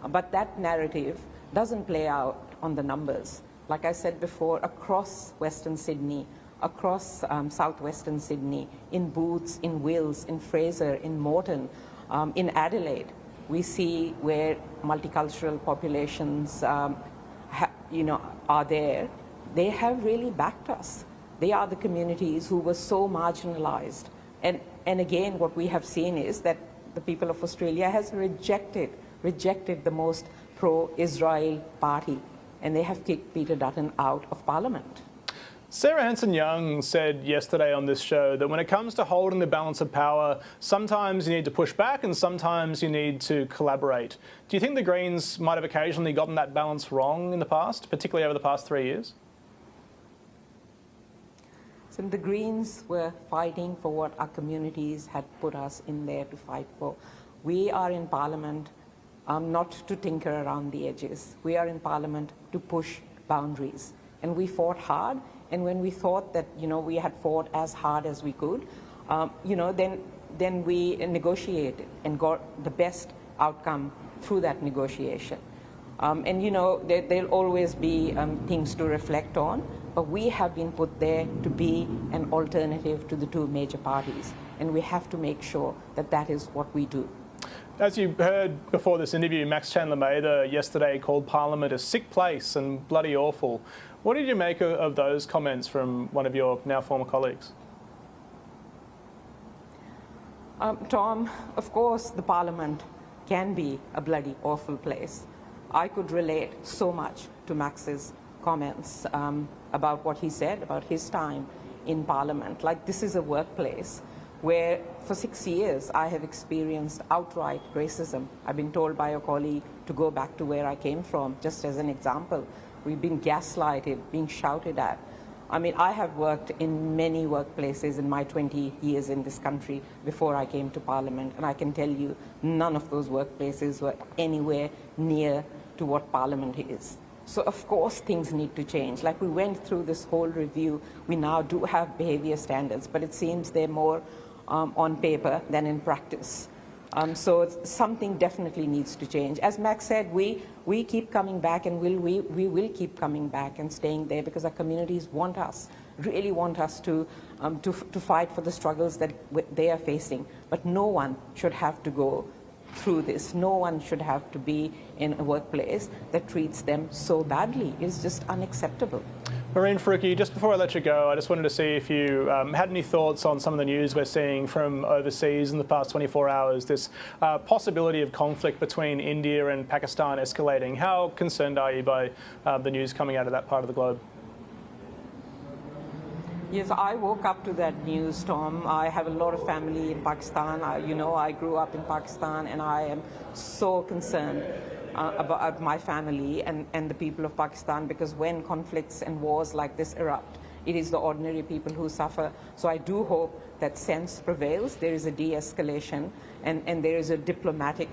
But that narrative doesn't play out on the numbers. Like I said before, across Western Sydney, across southwestern Sydney, in Booths, in Wills, in Fraser, in Moreton, in Adelaide, we see where multicultural populations are there. They have really backed us. They are the communities who were so marginalized. And again, what we have seen is that the people of Australia has rejected the most pro-Israel party, and they have kicked Peter Dutton out of Parliament. Sarah Hanson-Young said yesterday on this show that when it comes to holding the balance of power, sometimes you need to push back and sometimes you need to collaborate. Do you think the Greens might have occasionally gotten that balance wrong in the past, particularly over the past 3 years? So the Greens were fighting for what our communities had put us in there to fight for. We are in Parliament not to tinker around the edges. We are in Parliament to push boundaries. And we fought hard. And when we thought that, we had fought as hard as we could, then we negotiated and got the best outcome through that negotiation. There'll always be things to reflect on, but we have been put there to be an alternative to the two major parties, and we have to make sure that that is what we do. As you heard before this interview, Max Chandler-Mather yesterday called Parliament a sick place and bloody awful. What did you make of those comments from one of your now former colleagues? Tom, of course the Parliament can be a bloody awful place. I could relate so much to Max's comments about what he said about his time in Parliament. Like, this is a workplace where for 6 years I have experienced outright racism. I've been told by a colleague to go back to where I came from, just as an example. We've been gaslighted, being shouted at. I mean, I have worked in many workplaces in my 20 years in this country before I came to Parliament, and I can tell you none of those workplaces were anywhere near to what Parliament is. So of course things need to change. Like, we went through this whole review. We now do have behaviour standards, but it seems they're more on paper than in practice. So something definitely needs to change. As Max said, we keep coming back, and we will keep coming back and staying there because our communities want us, really want us to fight for the struggles that they are facing. But no one should have to go through this. No one should have to be in a workplace that treats them so badly. It's just unacceptable. Mehreen Faruqi, just before I let you go, I just wanted to see if you had any thoughts on some of the news we're seeing from overseas in the past 24 hours, this possibility of conflict between India and Pakistan escalating. How concerned are you by the news coming out of that part of the globe? Yes, I woke up to that news, Tom. I have a lot of family in Pakistan. I grew up in Pakistan, and I am so concerned about my family and the people of Pakistan, because when conflicts and wars like this erupt, it is the ordinary people who suffer. So I do hope that sense prevails. There is a de-escalation, and there is a diplomatic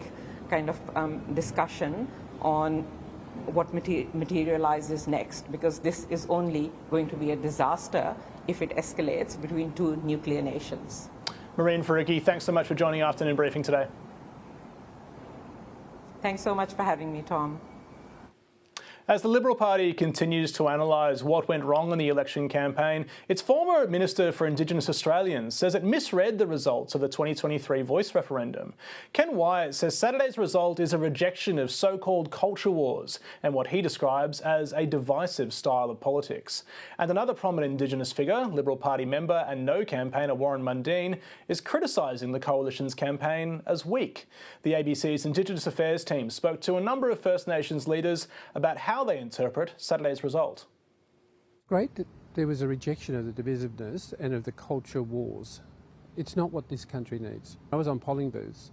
kind of discussion on what materializes next, because this is only going to be a disaster if it escalates between two nuclear nations. Mehreen Faruqi, thanks so much for joining Afternoon Briefing today. Thanks so much for having me, Tom. As the Liberal Party continues to analyse what went wrong in the election campaign, its former Minister for Indigenous Australians says it misread the results of the 2023 Voice referendum. Ken Wyatt says Saturday's result is a rejection of so-called culture wars and what he describes as a divisive style of politics. And another prominent Indigenous figure, Liberal Party member and No campaigner Warren Mundine, is criticising the Coalition's campaign as weak. The ABC's Indigenous Affairs team spoke to a number of First Nations leaders about how they interpret Saturday's result. Great that there was a rejection of the divisiveness and of the culture wars. It's not what this country needs. I was on polling booths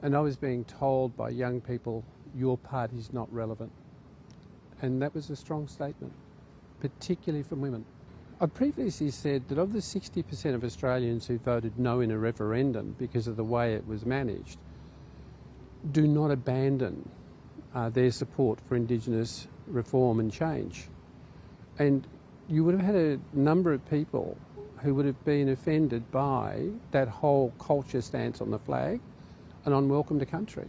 and I was being told by young people, your party's not relevant. And that was a strong statement, particularly from women. I previously said that of the 60% of Australians who voted no in a referendum because of the way it was managed, do not abandon their support for Indigenous reform and change. And you would have had a number of people who would have been offended by that whole culture stance on the flag and on welcome to country.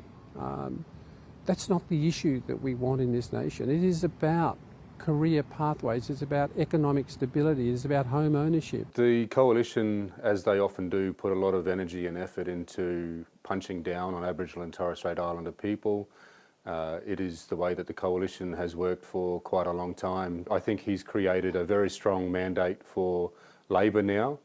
That's not the issue that we want in this nation. It is about career pathways, it's about economic stability, it's about home ownership. The Coalition, as they often do, put a lot of energy and effort into punching down on Aboriginal and Torres Strait Islander people. It is the way that the Coalition has worked for quite a long time. I think he's created a very strong mandate for Labor now,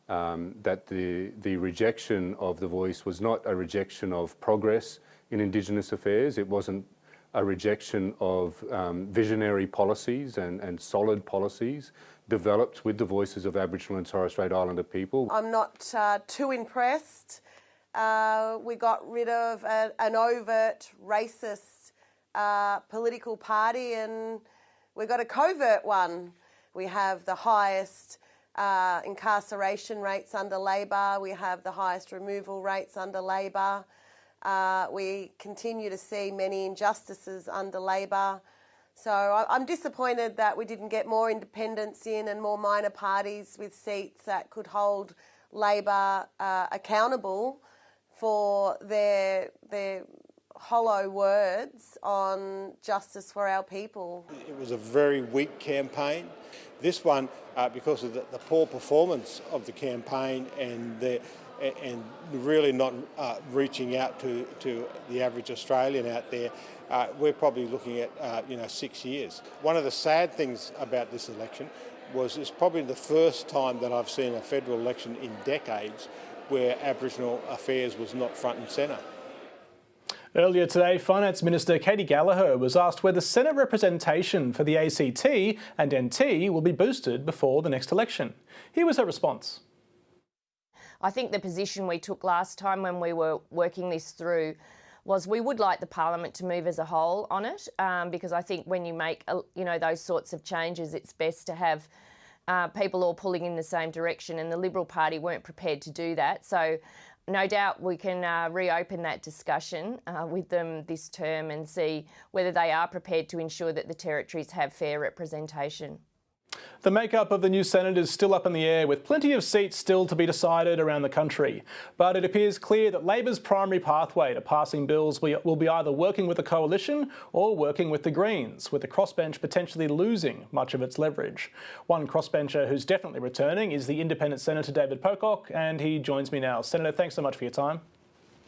that the rejection of the Voice was not a rejection of progress in Indigenous affairs. It wasn't a rejection of visionary policies and solid policies developed with the voices of Aboriginal and Torres Strait Islander people. I'm not too impressed. We got rid of an overt racist political party and we got a covert one. We have the highest incarceration rates under Labor. We have the highest removal rates under Labor. We continue to see many injustices under Labor. So I'm disappointed that we didn't get more independents in and more minor parties with seats that could hold Labor accountable for their hollow words on justice for our people. It was a very weak campaign. This one, because of the poor performance of the campaign and really not reaching out to the average Australian out there, we're probably looking at 6 years. One of the sad things about this election was it's probably the first time that I've seen a federal election in decades where Aboriginal affairs was not front and centre. Earlier today, Finance Minister Katie Gallagher was asked whether Senate representation for the ACT and NT will be boosted before the next election. Here was her response. I think the position we took last time when we were working this through was we would like the Parliament to move as a whole on it, because I think when you make those sorts of changes, it's best to have people all pulling in the same direction, and the Liberal Party weren't prepared to do that. So no doubt we can reopen that discussion with them this term and see whether they are prepared to ensure that the territories have fair representation. The makeup of the new Senate is still up in the air, with plenty of seats still to be decided around the country. But it appears clear that Labor's primary pathway to passing bills will be either working with the Coalition or working with the Greens, with the crossbench potentially losing much of its leverage. One crossbencher who's definitely returning is the independent Senator David Pocock, and he joins me now. Senator, thanks so much for your time.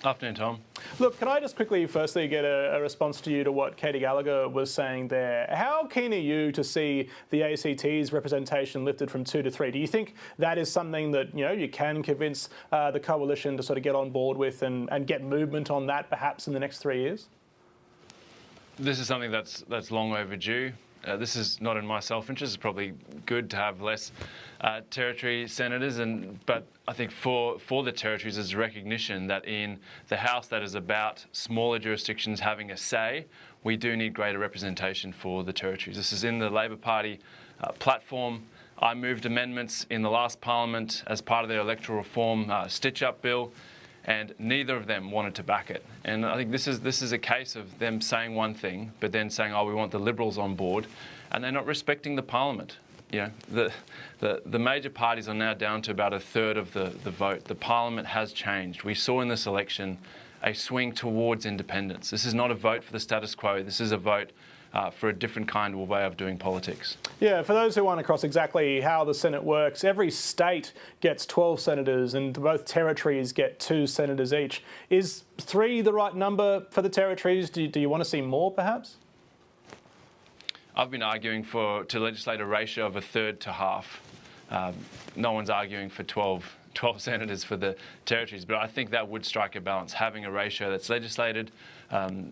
Afternoon, Tom. Look, can I just quickly firstly get a response to you to what Katie Gallagher was saying there? How keen are you to see the ACT's representation lifted from 2 to 3? Do you think that is something that you can convince the Coalition to sort of get on board with and get movement on that perhaps in the next 3 years? This is something that's long overdue. This is not in my self-interest. It's probably good to have less territory senators, but I think for the territories there's recognition that in the House that is about smaller jurisdictions having a say, we do need greater representation for the territories. This is in the Labor Party platform. I moved amendments in the last Parliament as part of their electoral reform stitch-up bill, and neither of them wanted to back it. And I think this is a case of them saying one thing, but then saying, oh, we want the Liberals on board, and they're not respecting the Parliament. The major parties are now down to about a third of the vote. The Parliament has changed. We saw in this election a swing towards independence. This is not a vote for the status quo. This is a vote for a different kind of way of doing politics. Yeah, for those who aren't across exactly how the Senate works, every state gets 12 senators and both territories get 2 senators each. Is 3 the right number for the territories? Do you want to see more, perhaps? I've been arguing to legislate a ratio of 1/3 to half. No one's arguing for 12 senators for the territories, but I think that would strike a balance, having a ratio that's legislated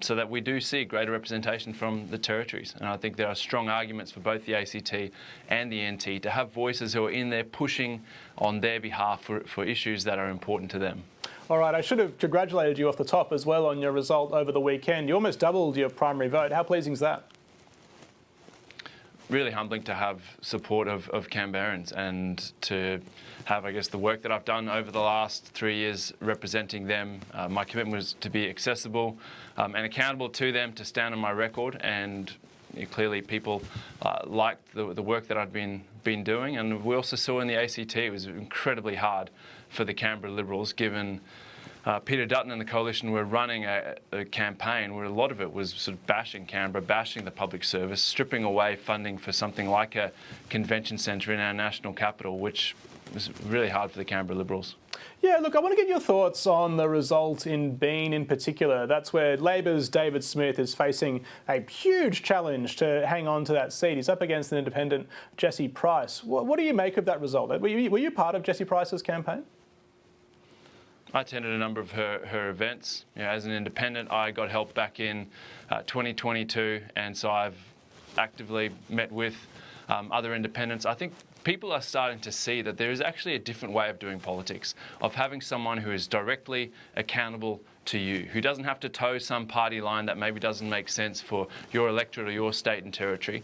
so that we do see greater representation from the territories. And I think there are strong arguments for both the ACT and the NT to have voices who are in there pushing on their behalf for issues that are important to them. All right, I should have congratulated you off the top as well on your result over the weekend. You almost doubled your primary vote. How pleasing is that? Really humbling to have support of Canberrans and to have, I guess, the work that I've done over the last 3 years representing them. My commitment was to be accessible and accountable to them, to stand on my record, and clearly people liked the work that I'd been doing. And we also saw in the ACT it was incredibly hard for the Canberra Liberals, given Peter Dutton and the Coalition were running a campaign where a lot of it was sort of bashing Canberra, bashing the public service, stripping away funding for something like a convention centre in our national capital, which was really hard for the Canberra Liberals. Yeah, look, I want to get your thoughts on the result in Bean in particular. That's where Labor's David Smith is facing a huge challenge to hang on to that seat. He's up against an independent, Jessie Price. What do you make of that result? Were you part of Jessie Price's campaign? I attended a number of her events. As an independent, I got help back in 2022, and so I've actively met with other independents. I think people are starting to see that there is actually a different way of doing politics, of having someone who is directly accountable to you, who doesn't have to toe some party line that maybe doesn't make sense for your electorate or your state and territory.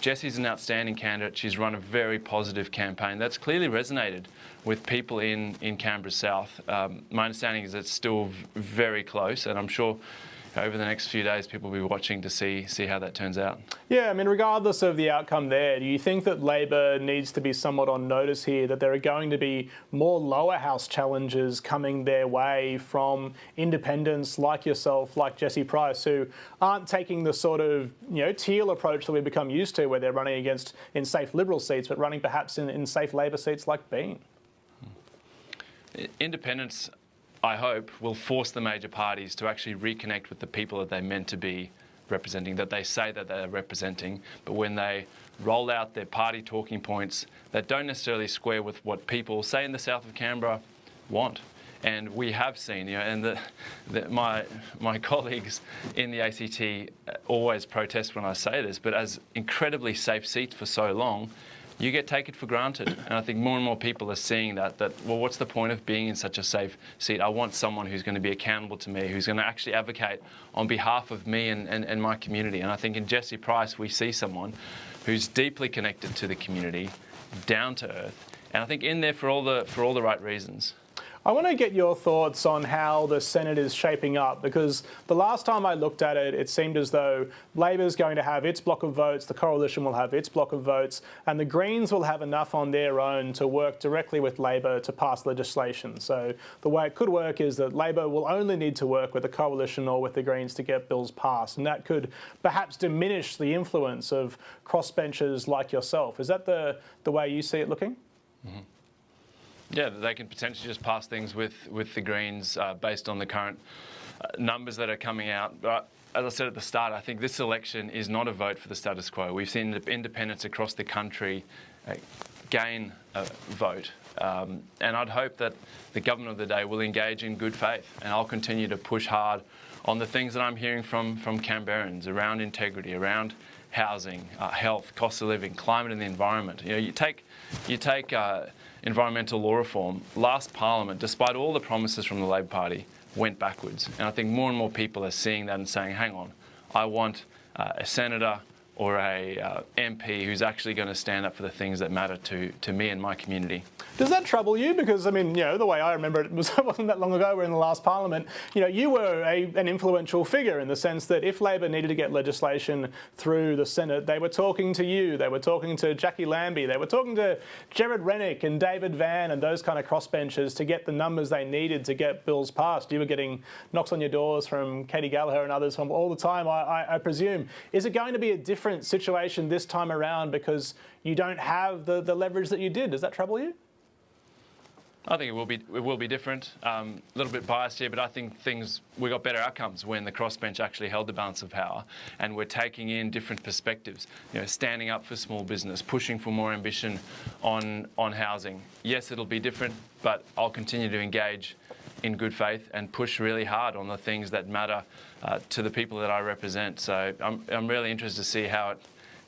Jessie's an outstanding candidate. She's run a very positive campaign that's clearly resonated with people in Canberra South. My understanding is it's still very close, and I'm sure over the next few days people will be watching to see how that turns out. Yeah, I mean, regardless of the outcome there, do you think that Labor needs to be somewhat on notice here, that there are going to be more lower house challenges coming their way from independents like yourself, like Jessie Price, who aren't taking the sort of, teal approach that we've become used to, where they're running against in safe Liberal seats, but running perhaps in safe Labor seats like Bean? Independents, I hope, will force the major parties to actually reconnect with the people that they're meant to be representing, that they say that they're representing, but when they roll out their party talking points that don't necessarily square with what people, say in the south of Canberra, want. And we have seen, and my colleagues in the ACT always protest when I say this, but as incredibly safe seats for so long, you get taken for granted. And I think more and more people are seeing that, well, what's the point of being in such a safe seat? I want someone who's going to be accountable to me, who's going to actually advocate on behalf of me and my community. And I think in Jessie Price, we see someone who's deeply connected to the community, down to earth, and I think in there for all the right reasons. I want to get your thoughts on how the Senate is shaping up, because the last time I looked at it, it seemed as though Labor's going to have its block of votes, the Coalition will have its block of votes, and the Greens will have enough on their own to work directly with Labor to pass legislation. So the way it could work is that Labor will only need to work with the Coalition or with the Greens to get bills passed, and that could perhaps diminish the influence of crossbenchers like yourself. Is that the way you see it looking? Mm-hmm. Yeah, they can potentially just pass things with the Greens based on the current numbers that are coming out. But as I said at the start, I think this election is not a vote for the status quo. We've seen independents across the country gain a vote. And I'd hope that the government of the day will engage in good faith. And I'll continue to push hard on the things that I'm hearing from Canberrans around integrity, around housing, health, cost of living, climate and the environment. You take environmental law reform. Last Parliament, despite all the promises from the Labor Party, went backwards. And I think more and more people are seeing that and saying, hang on, I want a senator or a MP who's actually going to stand up for the things that matter to me and my community. Does that trouble you? Because, I mean, the way I remember it wasn't that long ago. We're in the last parliament. You were an influential figure in the sense that if Labor needed to get legislation through the Senate, they were talking to you, they were talking to Jackie Lambie, they were talking to Jared Rennick and David Van and those kind of crossbenchers to get the numbers they needed to get bills passed. You were getting knocks on your doors from Katie Gallagher and others from all the time, I presume. Is it going to be a different situation this time around because you don't have the leverage that you did? Does that trouble you? I think it will be different. A little bit biased here, but I think we got better outcomes when the crossbench actually held the balance of power, and we're taking in different perspectives. Standing up for small business, pushing for more ambition on housing. Yes, it'll be different, but I'll continue to engage in good faith and push really hard on the things that matter to the people that I represent. So I'm really interested to see how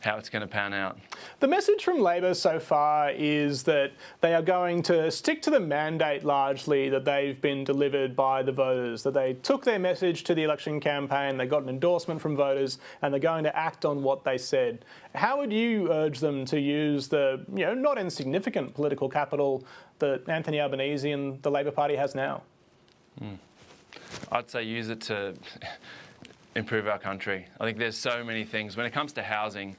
it's going to pan out. The message from Labor so far is that they are going to stick to the mandate largely that they've been delivered by the voters, that they took their message to the election campaign, they got an endorsement from voters, and they're going to act on what they said. How would you urge them to use the not insignificant political capital that Anthony Albanese and the Labor Party has now? I'd say use it to improve our country. I think there's so many things. When it comes to housing,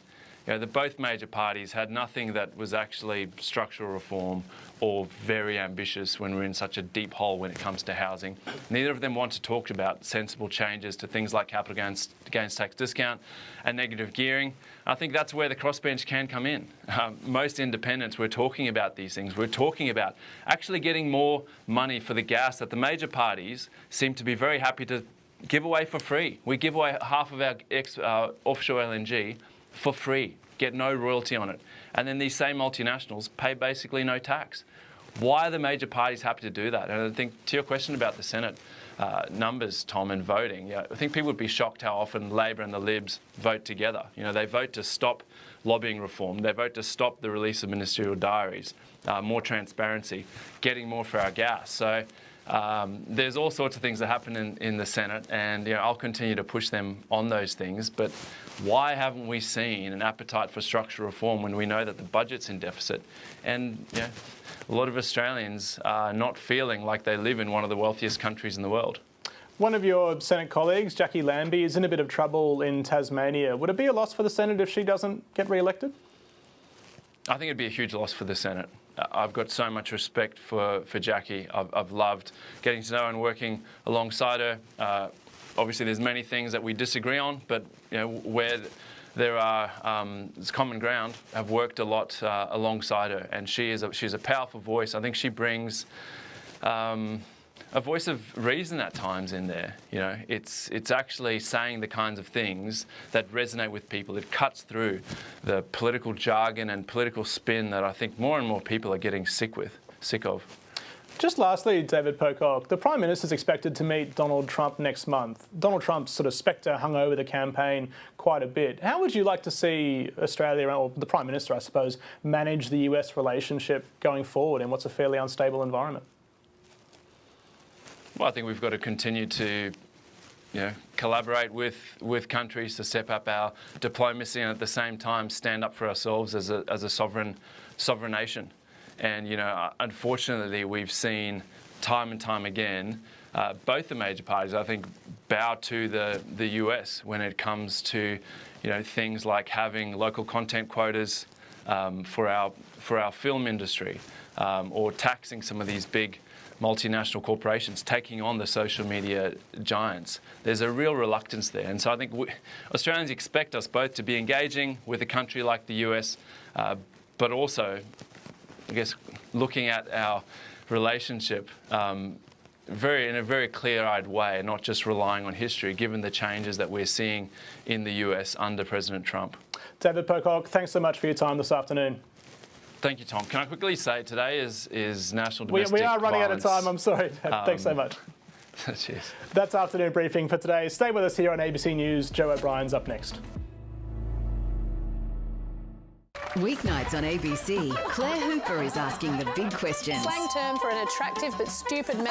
both major parties had nothing that was actually structural reform or very ambitious when we're in such a deep hole when it comes to housing. Neither of them want to talk about sensible changes to things like capital gains tax discount and negative gearing. I think that's where the crossbench can come in. Most independents, we're talking about these things. We're talking about actually getting more money for the gas that the major parties seem to be very happy to give away for free. We give away half of our offshore LNG for free, get no royalty on it. And then these same multinationals pay basically no tax. Why are the major parties happy to do that? And I think to your question about the Senate numbers, Tom, and voting, I think people would be shocked how often Labor and the Libs vote together. They vote to stop lobbying reform. They vote to stop the release of ministerial diaries, more transparency, getting more for our gas. So there's all sorts of things that happen in the Senate, and I'll continue to push them on those things. But why haven't we seen an appetite for structural reform when we know that the budget's in deficit? And a lot of Australians are not feeling like they live in one of the wealthiest countries in the world. One of your Senate colleagues, Jackie Lambie, is in a bit of trouble in Tasmania. Would it be a loss for the Senate if she doesn't get re-elected? I think it'd be a huge loss for the Senate. I've got so much respect for Jackie. I've loved getting to know her and working alongside her. Obviously, there's many things that we disagree on, but where there are common ground, I've worked a lot alongside her, and she's a powerful voice. I think she brings a voice of reason at times in there. It's actually saying the kinds of things that resonate with people. It cuts through the political jargon and political spin that I think more and more people are getting sick of. Just lastly, David Pocock, the Prime Minister is expected to meet Donald Trump next month. Donald Trump's sort of spectre hung over the campaign quite a bit. How would you like to see Australia, or the Prime Minister, I suppose, manage the US relationship going forward in what's a fairly unstable environment? Well, I think we've got to continue to collaborate with countries to step up our diplomacy and at the same time stand up for ourselves as a sovereign nation. And, unfortunately, we've seen time and time again both the major parties, I think, bow to the US when it comes to, things like having local content quotas for our film industry or taxing some of these big multinational corporations, taking on the social media giants. There's a real reluctance there. And so I think Australians expect us both to be engaging with a country like the US, but also, I guess, looking at our relationship in a very clear-eyed way, not just relying on history, given the changes that we're seeing in the US under President Trump. David Pocock, thanks so much for your time this afternoon. Thank you, Tom. Can I quickly say today is National Domestic Violence? We are running out of time, I'm sorry. Thanks so much. Cheers. That's Afternoon Briefing for today. Stay with us here on ABC News. Joe O'Brien's up next. Weeknights on ABC, Claire Hooper is asking the big questions. Slang term for an attractive but stupid man.